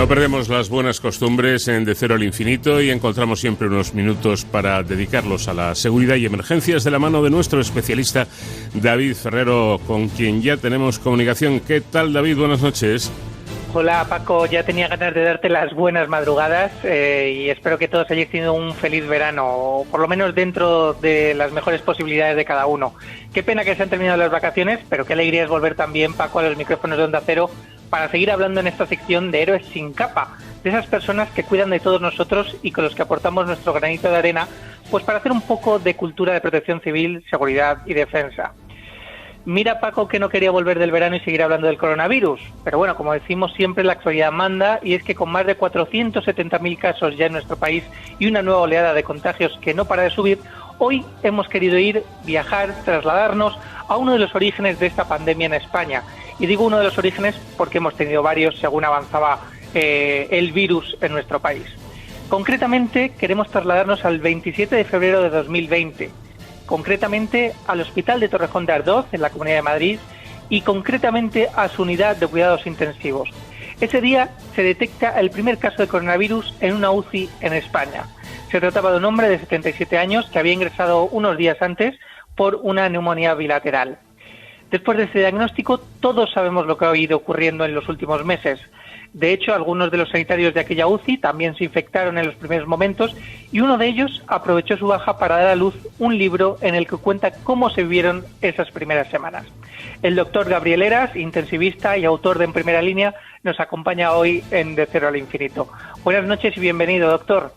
No perdemos las buenas costumbres en De Cero al Infinito y encontramos siempre unos minutos para dedicarlos a la seguridad y emergencias de la mano de nuestro especialista David Ferrero, con quien ya tenemos comunicación. ¿Qué tal, David? Buenas noches. Hola, Paco. Ya tenía ganas de darte las buenas madrugadas y espero que todos hayáis tenido un feliz verano, o por lo menos dentro de las mejores posibilidades de cada uno. Qué pena que se han terminado las vacaciones, pero qué alegría es volver también, Paco, a los micrófonos de Onda Cero para seguir hablando en esta sección de héroes sin capa, de esas personas que cuidan de todos nosotros y con los que aportamos nuestro granito de arena, pues para hacer un poco de cultura de protección civil, seguridad y defensa. Mira, Paco, que no quería volver del verano y seguir hablando del coronavirus, pero bueno, como decimos siempre, la actualidad manda, y es que con más de 470.000 casos ya en nuestro país y una nueva oleada de contagios que no para de subir, hoy hemos querido viajar, trasladarnos a uno de los orígenes de esta pandemia en España. Y digo uno de los orígenes porque hemos tenido varios según avanzaba el virus en nuestro país. Concretamente, queremos trasladarnos al 27 de febrero de 2020, concretamente al Hospital de Torrejón de Ardoz, en la Comunidad de Madrid, y concretamente a su unidad de cuidados intensivos. Ese día se detecta el primer caso de coronavirus en una UCI en España. Se trataba de un hombre de 77 años que había ingresado unos días antes por una neumonía bilateral. Después de ese diagnóstico, todos sabemos lo que ha ido ocurriendo en los últimos meses. De hecho, algunos de los sanitarios de aquella UCI también se infectaron en los primeros momentos y uno de ellos aprovechó su baja para dar a luz un libro en el que cuenta cómo se vivieron esas primeras semanas. El doctor Gabriel Heras, intensivista y autor de En Primera Línea, nos acompaña hoy en De Cero al Infinito. Buenas noches y bienvenido, doctor.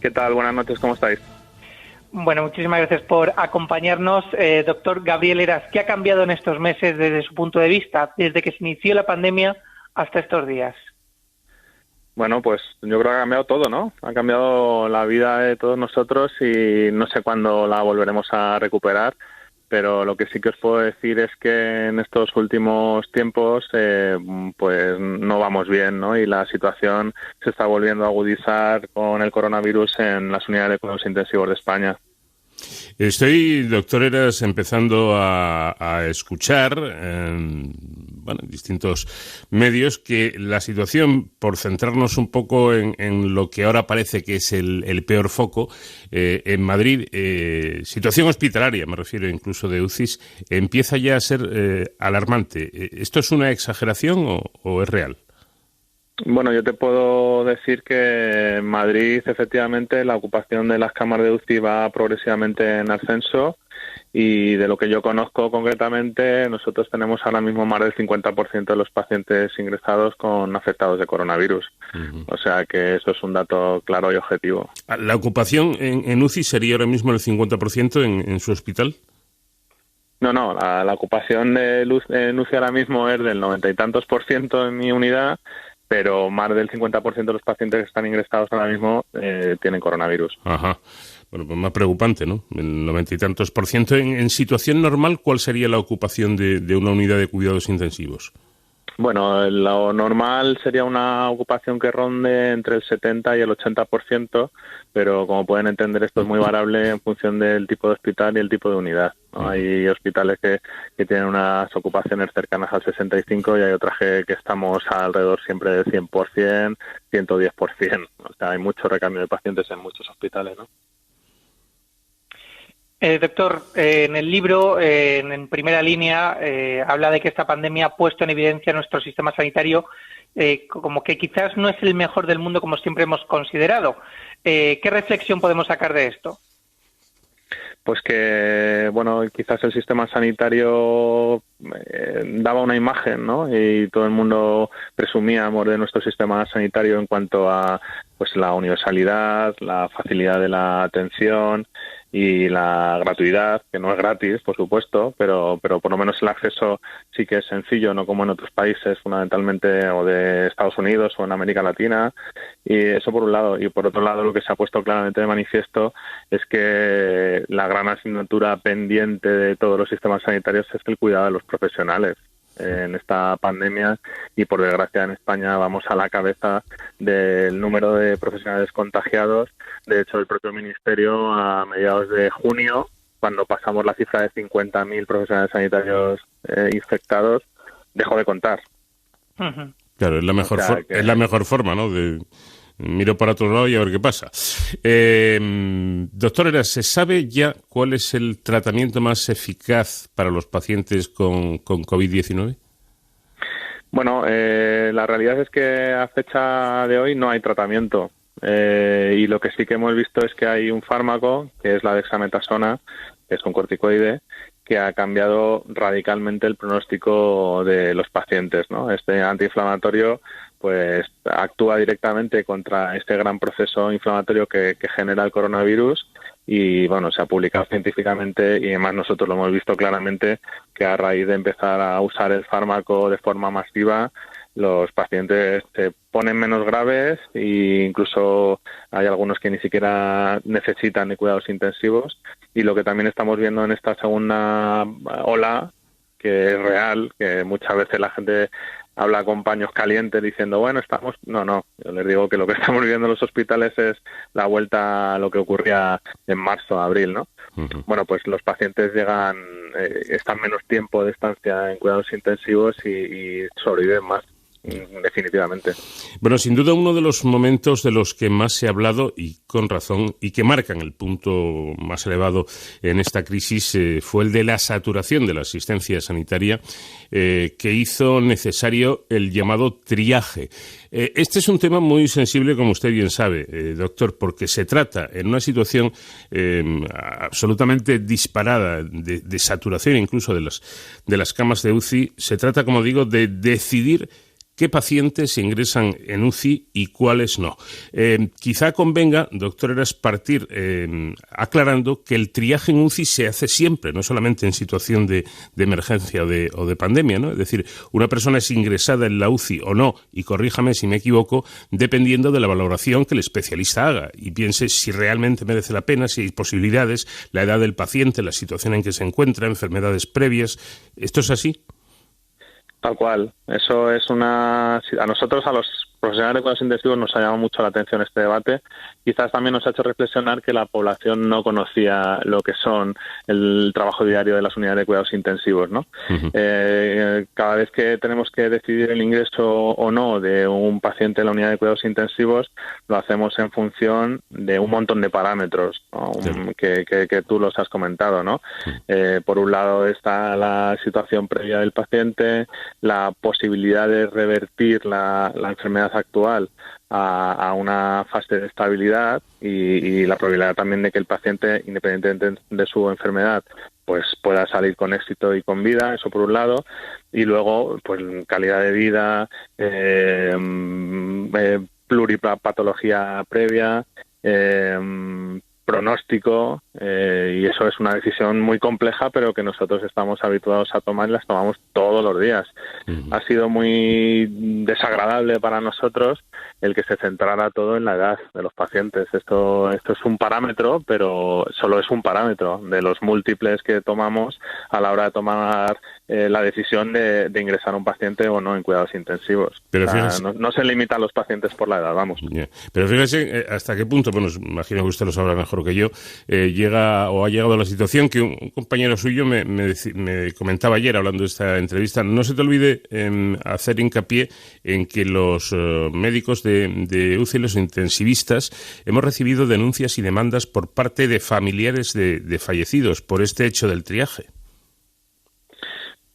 ¿Qué tal? Buenas noches, ¿cómo estáis? Bueno, muchísimas gracias por acompañarnos. Doctor Gabriel Heras, ¿qué ha cambiado en estos meses desde su punto de vista, desde que se inició la pandemia hasta estos días? Bueno, pues yo creo que ha cambiado todo, ¿no? Ha cambiado la vida de todos nosotros y no sé cuándo la volveremos a recuperar, pero lo que sí que os puedo decir es que en estos últimos tiempos pues no vamos bien, ¿no? Y la situación se está volviendo a agudizar con el coronavirus en las unidades de cuidados intensivos de España. Estoy, doctor Heras, empezando a escuchar en distintos medios que la situación, por centrarnos un poco en lo que ahora parece que es el peor foco, en Madrid, situación hospitalaria, me refiero incluso de UCIs, empieza ya a ser alarmante. ¿Esto es una exageración o es real? Bueno, yo te puedo decir que en Madrid, efectivamente, la ocupación de las camas de UCI va progresivamente en ascenso y de lo que yo conozco concretamente, nosotros tenemos ahora mismo más del 50% de los pacientes ingresados con afectados de coronavirus. Uh-huh. O sea que eso es un dato claro y objetivo. ¿La ocupación en UCI sería ahora mismo el 50% en su hospital? No, la ocupación en UCI ahora mismo es del 90 y tantos % en mi unidad, pero más del 50% de los pacientes que están ingresados ahora mismo tienen coronavirus. Ajá. Bueno, pues más preocupante, ¿no? El 90 y tantos %. En situación normal, ¿cuál sería la ocupación de una unidad de cuidados intensivos? Bueno, lo normal sería una ocupación que ronde entre el 70 y el 80%, pero como pueden entender esto es muy variable en función del tipo de hospital y el tipo de unidad, ¿no? Hay hospitales que tienen unas ocupaciones cercanas al 65 y hay otras que estamos alrededor siempre del 100%, 110%. O sea, hay mucho recambio de pacientes en muchos hospitales, ¿no? Doctor, en el libro, en Primera Línea, habla de que esta pandemia ha puesto en evidencia nuestro sistema sanitario como que quizás no es el mejor del mundo como siempre hemos considerado. ¿Qué reflexión podemos sacar de esto? Pues que, bueno, quizás el sistema sanitario daba una imagen, ¿no? Y todo el mundo presumíamos de nuestro sistema sanitario en cuanto a pues la universalidad, la facilidad de la atención y la gratuidad, que no es gratis, por supuesto, pero por lo menos el acceso sí que es sencillo, no como en otros países, fundamentalmente o de Estados Unidos o en América Latina, y eso por un lado. Y por otro lado, lo que se ha puesto claramente de manifiesto es que la gran asignatura pendiente de todos los sistemas sanitarios es el cuidado de los profesionales en esta pandemia, y por desgracia en España vamos a la cabeza del número de profesionales contagiados. De hecho, el propio Ministerio a mediados de junio, cuando pasamos la cifra de 50.000 profesionales sanitarios infectados, dejó de contar. Uh-huh. Claro, es la mejor, es la mejor forma, ¿no? Miro para otro lado y a ver qué pasa. Doctor Heras, ¿se sabe ya cuál es el tratamiento más eficaz para los pacientes con COVID-19? Bueno, la realidad es que a fecha de hoy no hay tratamiento. Y lo que sí que hemos visto es que hay un fármaco, que es la dexametasona, que es un corticoide, que ha cambiado radicalmente el pronóstico de los pacientes, ¿no? Este antiinflamatorio pues actúa directamente contra este gran proceso inflamatorio que genera el coronavirus y, bueno, se ha publicado científicamente y además nosotros lo hemos visto claramente que a raíz de empezar a usar el fármaco de forma masiva, los pacientes se ponen menos graves e incluso hay algunos que ni siquiera necesitan de cuidados intensivos. Y lo que también estamos viendo en esta segunda ola, que es real, que muchas veces la gente habla con paños calientes diciendo, bueno, estamos... No, yo les digo que lo que estamos viviendo en los hospitales es la vuelta a lo que ocurría en marzo, abril, ¿no? Uh-huh. Bueno, pues los pacientes están menos tiempo de estancia en cuidados intensivos y sobreviven más. Definitivamente. Bueno, sin duda uno de los momentos de los que más se ha hablado, y con razón, y que marcan el punto más elevado en esta crisis, fue el de la saturación de la asistencia sanitaria, que hizo necesario el llamado triaje. Este es un tema muy sensible, como usted bien sabe, doctor, porque se trata en una situación absolutamente disparada de saturación incluso de las camas de UCI. Se trata, como digo, de decidir qué pacientes ingresan en UCI y cuáles no. Quizá convenga, doctor Heras, partir aclarando que el triaje en UCI se hace siempre, no solamente en situación de emergencia o de pandemia, ¿no? Es decir, una persona es ingresada en la UCI o no, y corríjame si me equivoco, dependiendo de la valoración que el especialista haga y piense si realmente merece la pena, si hay posibilidades, la edad del paciente, la situación en que se encuentra, enfermedades previas. ¿Esto es así? Tal cual. Eso es a nosotros, a los profesionales de cuidados intensivos, nos ha llamado mucho la atención este debate. Quizás también nos ha hecho reflexionar que la población no conocía lo que son el trabajo diario de las unidades de cuidados intensivos, ¿no? Uh-huh. Cada vez que tenemos que decidir el ingreso o no de un paciente en la unidad de cuidados intensivos, lo hacemos en función de un montón de parámetros, ¿no? Sí. Que tú los has comentado, ¿no? Uh-huh. Por un lado está la situación previa del paciente, la posibilidad de revertir la enfermedad actual a una fase de estabilidad y la probabilidad también de que el paciente, independientemente de su enfermedad, pues pueda salir con éxito y con vida, eso por un lado, y luego pues calidad de vida, pluripatología previa, pronóstico, y eso es una decisión muy compleja, pero que nosotros estamos habituados a tomar y las tomamos todos los días. Uh-huh. Ha sido muy desagradable para nosotros el que se centrara todo en la edad de los pacientes. Esto es un parámetro, pero solo es un parámetro de los múltiples que tomamos a la hora de tomar la decisión de ingresar a un paciente o no en cuidados intensivos. Pero fíjese, no se limita a los pacientes por la edad, vamos. Yeah. Pero fíjese hasta qué punto, bueno, imagino que usted lo sabrá mejor que yo, ha llegado a la situación que un compañero suyo me comentaba ayer hablando de esta entrevista. No se te olvide hacer hincapié en que los médicos de UCI, los intensivistas, hemos recibido denuncias y demandas por parte de familiares de fallecidos por este hecho del triaje.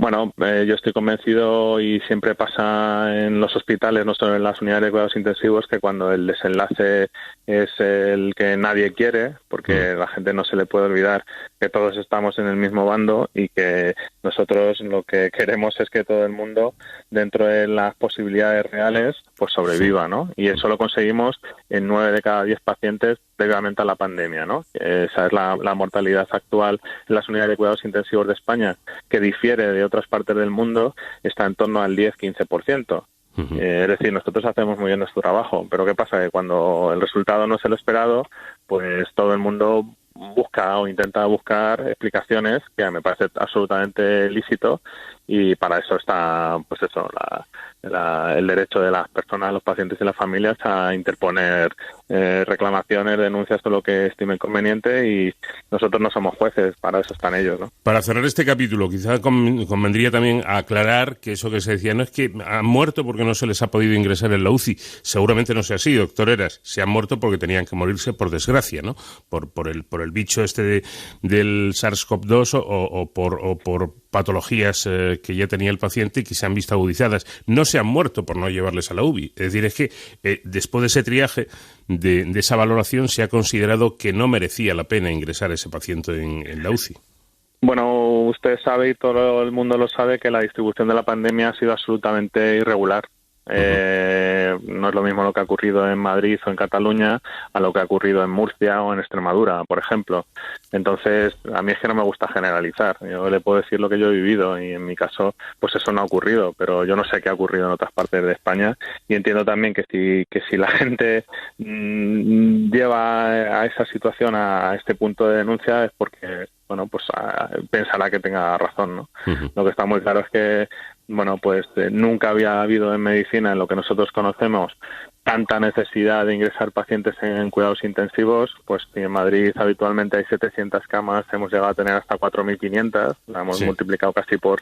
Bueno, yo estoy convencido, y siempre pasa en los hospitales, no solo en las unidades de cuidados intensivos, que cuando el desenlace es el que nadie quiere, porque la gente no se le puede olvidar que todos estamos en el mismo bando y que nosotros lo que queremos es que todo el mundo, dentro de las posibilidades reales, pues sobreviva, ¿no? Y eso lo conseguimos en 9 de cada 10 pacientes previamente a la pandemia, ¿no? Esa es la mortalidad actual en las unidades de cuidados intensivos de España, que difiere de otras partes del mundo, está en torno al 10-15%. Uh-huh. Es decir, nosotros hacemos muy bien nuestro trabajo, pero ¿qué pasa? Que cuando el resultado no es el esperado, pues todo el mundo busca o intenta buscar explicaciones, que me parece absolutamente lícito, y para eso está, pues eso, el derecho de las personas, los pacientes y las familias a interponer reclamaciones, denuncias o lo que estimen conveniente, y nosotros no somos jueces, para eso están ellos, ¿no? Para cerrar este capítulo, quizá convendría también aclarar que eso que se decía no es que han muerto porque no se les ha podido ingresar en la UCI. Seguramente no sea así, doctor Heras. Se han muerto porque tenían que morirse por desgracia, ¿no? Por el bicho este del SARS-CoV-2 o por patologías que ya tenía el paciente y que se han visto agudizadas. No se han muerto por no llevarles a la UBI. Es decir, es que después de ese triaje, de esa valoración, se ha considerado que no merecía la pena ingresar a ese paciente en la UCI. Bueno, usted sabe y todo el mundo lo sabe que la distribución de la pandemia ha sido absolutamente irregular. No es lo mismo lo que ha ocurrido en Madrid o en Cataluña a lo que ha ocurrido en Murcia o en Extremadura, por ejemplo. Entonces, a mí es que no me gusta generalizar. Yo le puedo decir lo que yo he vivido y en mi caso, pues eso no ha ocurrido, pero yo no sé qué ha ocurrido en otras partes de España, y entiendo también que si la gente lleva a esa situación, a este punto de denuncia, es porque, bueno, pues pensará que tenga razón, ¿no? Lo que está muy claro es que, bueno, pues nunca había habido en medicina, en lo que nosotros conocemos, tanta necesidad de ingresar pacientes en cuidados intensivos. Pues si en Madrid habitualmente hay 700 camas, hemos llegado a tener hasta 4.500, la hemos multiplicado casi por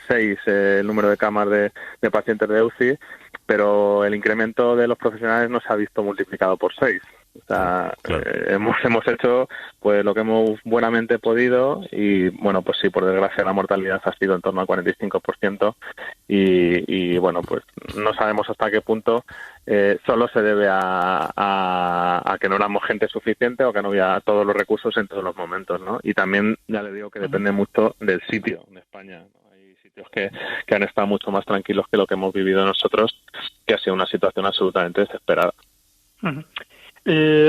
6 el número de camas de pacientes de UCI, pero el incremento de los profesionales no se ha visto multiplicado por 6. O sea, claro. Hemos hecho pues lo que hemos buenamente podido, y bueno, pues sí, por desgracia la mortalidad ha sido en torno al 45%, y bueno, pues no sabemos hasta qué punto solo se debe a que no éramos gente suficiente o que no había todos los recursos en todos los momentos, ¿no? Y también, ya le digo, que depende mucho del sitio de España, ¿no? Hay sitios que han estado mucho más tranquilos que lo que hemos vivido nosotros, que ha sido una situación absolutamente desesperada.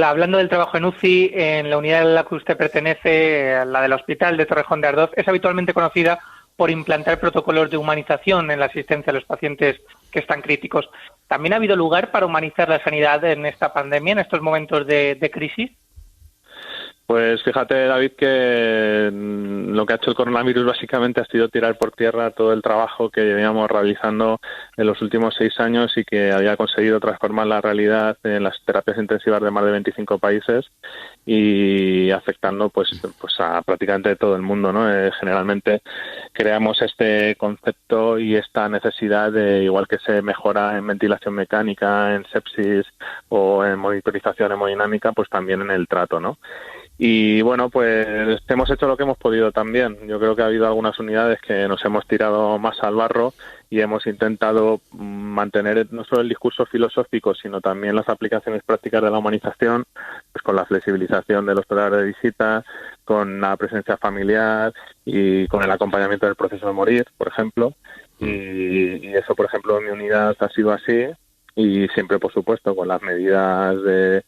Hablando del trabajo en UCI, en la unidad a la que usted pertenece, la del Hospital de Torrejón de Ardoz, es habitualmente conocida por implantar protocolos de humanización en la asistencia a los pacientes que están críticos. ¿También ha habido lugar para humanizar la sanidad en esta pandemia, en estos momentos de crisis? Pues fíjate, David, que lo que ha hecho el coronavirus básicamente ha sido tirar por tierra todo el trabajo que veníamos realizando en los últimos 6 años y que había conseguido transformar la realidad en las terapias intensivas de más de 25 países y afectando pues a prácticamente todo el mundo, ¿no? Generalmente creamos este concepto y esta necesidad de, igual que se mejora en ventilación mecánica, en sepsis o en monitorización hemodinámica, pues también en el trato, ¿no? Y bueno, pues hemos hecho lo que hemos podido también. Yo creo que ha habido algunas unidades que nos hemos tirado más al barro y hemos intentado mantener no solo el discurso filosófico, sino también las aplicaciones prácticas de la humanización, pues con la flexibilización de los horarios de visita, con la presencia familiar y con el acompañamiento del proceso de morir, por ejemplo. Y eso, por ejemplo, en mi unidad ha sido así. Y siempre, por supuesto, con las medidas de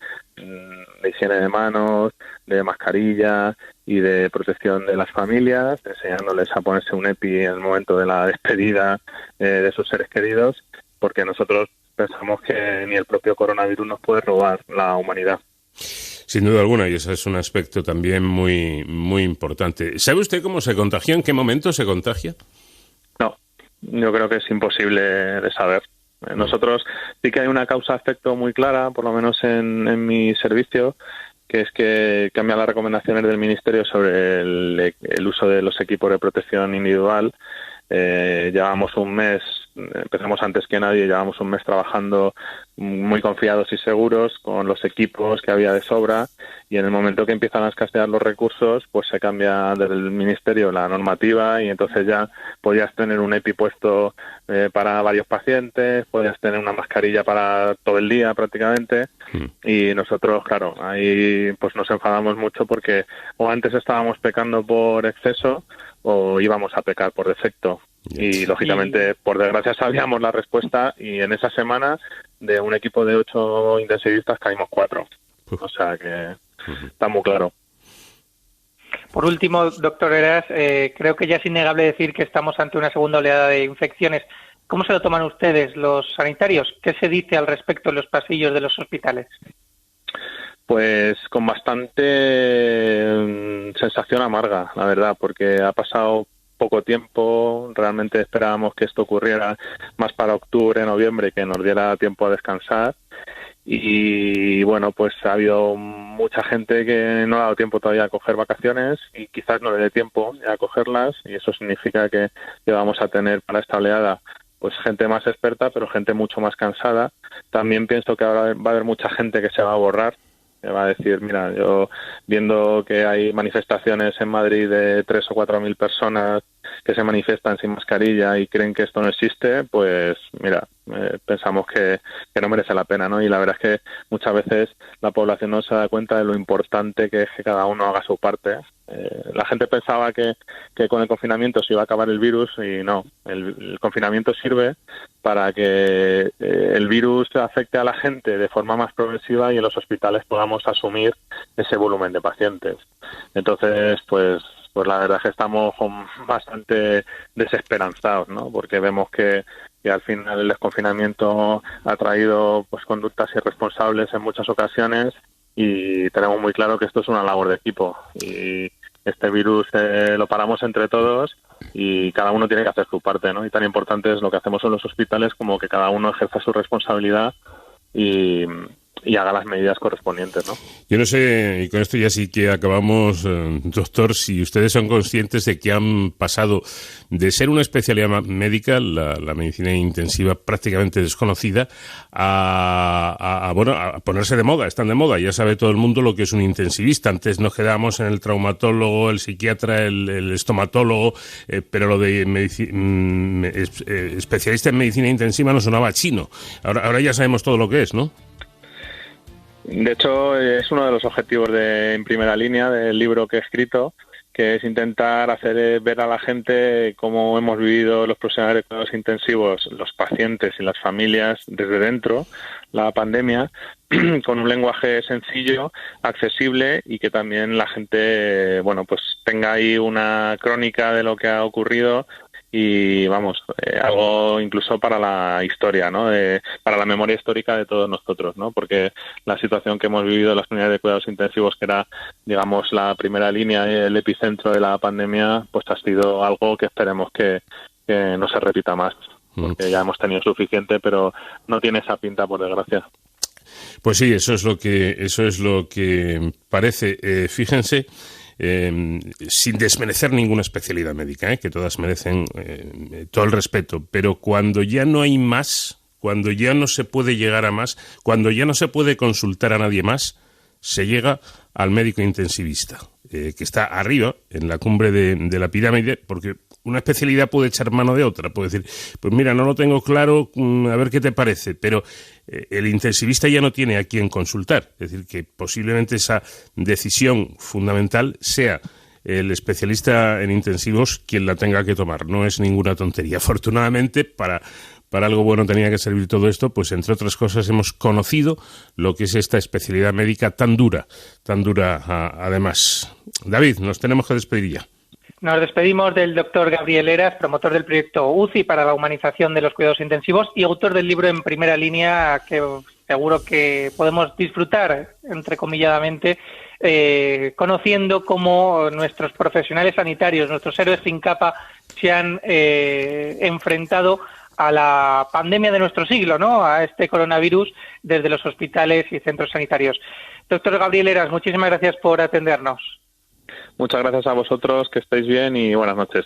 higiene de manos, de mascarilla y de protección de las familias, enseñándoles a ponerse un EPI en el momento de la despedida de sus seres queridos, porque nosotros pensamos que ni el propio coronavirus nos puede robar la humanidad. Sin duda alguna, y ese es un aspecto también muy, muy importante. ¿Sabe usted cómo se contagia? ¿En qué momento se contagia? No, yo creo que es imposible de saber. Nosotros sí que hay una causa-efecto muy clara, por lo menos en mi servicio, que es que cambia las recomendaciones del Ministerio sobre el uso de los equipos de protección individual. Llevamos un mes, empezamos antes que nadie, llevamos un mes trabajando muy confiados y seguros con los equipos que había de sobra, y en el momento que empiezan a escasear los recursos, pues se cambia desde el Ministerio la normativa y entonces ya podías tener un EPI puesto para varios pacientes, podías tener una mascarilla para todo el día prácticamente, y nosotros, claro, ahí pues nos enfadamos mucho porque o antes estábamos pecando por exceso o íbamos a pecar por defecto. Y lógicamente, por desgracia, sabíamos la respuesta, y en esa semana de un equipo de 8 intensivistas caímos 4. O sea que está muy claro. Por último, doctor Heras, creo que ya es innegable decir que estamos ante una segunda oleada de infecciones. ¿Cómo se lo toman ustedes, los sanitarios? ¿Qué se dice al respecto en los pasillos de los hospitales? Pues con bastante sensación amarga, la verdad, porque ha pasado poco tiempo. Realmente esperábamos que esto ocurriera más para octubre, noviembre, que nos diera tiempo a descansar. Y bueno, pues ha habido mucha gente que no ha dado tiempo todavía a coger vacaciones y quizás no le dé tiempo a cogerlas, y eso significa que vamos a tener para esta oleada pues gente más experta, pero gente mucho más cansada. También pienso que ahora va a haber mucha gente que se va a borrar, que va a decir, mira, yo viendo que hay manifestaciones en Madrid de 3 o 4 mil personas que se manifiestan sin mascarilla y creen que esto no existe, pues mira, pensamos que no merece la pena, ¿no? Y la verdad es que muchas veces la población no se da cuenta de lo importante que es que cada uno haga su parte. La gente pensaba que con el confinamiento se iba a acabar el virus, y no. El confinamiento sirve para que el virus afecte a la gente de forma más progresiva y en los hospitales podamos asumir ese volumen de pacientes. Entonces, pues la verdad es que estamos bastante desesperanzados, ¿no? Porque vemos que al final el desconfinamiento ha traído pues conductas irresponsables en muchas ocasiones, y tenemos muy claro que esto es una labor de equipo, y este virus lo paramos entre todos y cada uno tiene que hacer su parte, ¿no? Y tan importante es lo que hacemos en los hospitales como que cada uno ejerza su responsabilidad y haga las medidas correspondientes, ¿no? Yo no sé, y con esto ya sí que acabamos, doctor, si ustedes son conscientes de que han pasado de ser una especialidad médica, la medicina intensiva prácticamente desconocida, a ponerse de moda. Están de moda, ya sabe todo el mundo lo que es un intensivista. Antes nos quedábamos en el traumatólogo, el psiquiatra, el estomatólogo, pero lo de especialista en medicina intensiva no sonaba chino. Ahora ya sabemos todo lo que es, ¿no? De hecho, es uno de los objetivos En Primera Línea del libro que he escrito, que es intentar hacer ver a la gente cómo hemos vivido los profesionales de cuidados intensivos, los pacientes y las familias desde dentro la pandemia, con un lenguaje sencillo, accesible, y que también la gente, bueno, pues tenga ahí una crónica de lo que ha ocurrido. Y vamos, algo incluso para la historia, ¿no? Para la memoria histórica de todos nosotros, ¿no? Porque la situación que hemos vivido en las unidades de cuidados intensivos, que era, digamos, la primera línea y el epicentro de la pandemia, pues ha sido algo que esperemos que no se repita más, porque ya hemos tenido suficiente, pero no tiene esa pinta, por desgracia. Pues sí, eso es lo que parece. Fíjense. Sin desmerecer ninguna especialidad médica, que todas merecen todo el respeto, pero cuando ya no hay más, cuando ya no se puede llegar a más, cuando ya no se puede consultar a nadie más, se llega al médico intensivista, que está arriba, en la cumbre de la pirámide, porque una especialidad puede echar mano de otra, puede decir, pues mira, no lo tengo claro, a ver qué te parece, pero el intensivista ya no tiene a quién consultar, es decir, que posiblemente esa decisión fundamental sea el especialista en intensivos quien la tenga que tomar, no es ninguna tontería. Afortunadamente, para algo bueno tenía que servir todo esto, pues entre otras cosas hemos conocido lo que es esta especialidad médica tan dura además. David, nos tenemos que despedir ya. Nos despedimos del doctor Gabriel Heras, promotor del proyecto UCI para la humanización de los cuidados intensivos y autor del libro En Primera Línea, que seguro que podemos disfrutar, entrecomilladamente, conociendo cómo nuestros profesionales sanitarios, nuestros héroes sin capa, se han enfrentado a la pandemia de nuestro siglo, ¿no? A este coronavirus desde los hospitales y centros sanitarios. Doctor Gabriel Heras, muchísimas gracias por atendernos. Muchas gracias a vosotros, que estéis bien y buenas noches.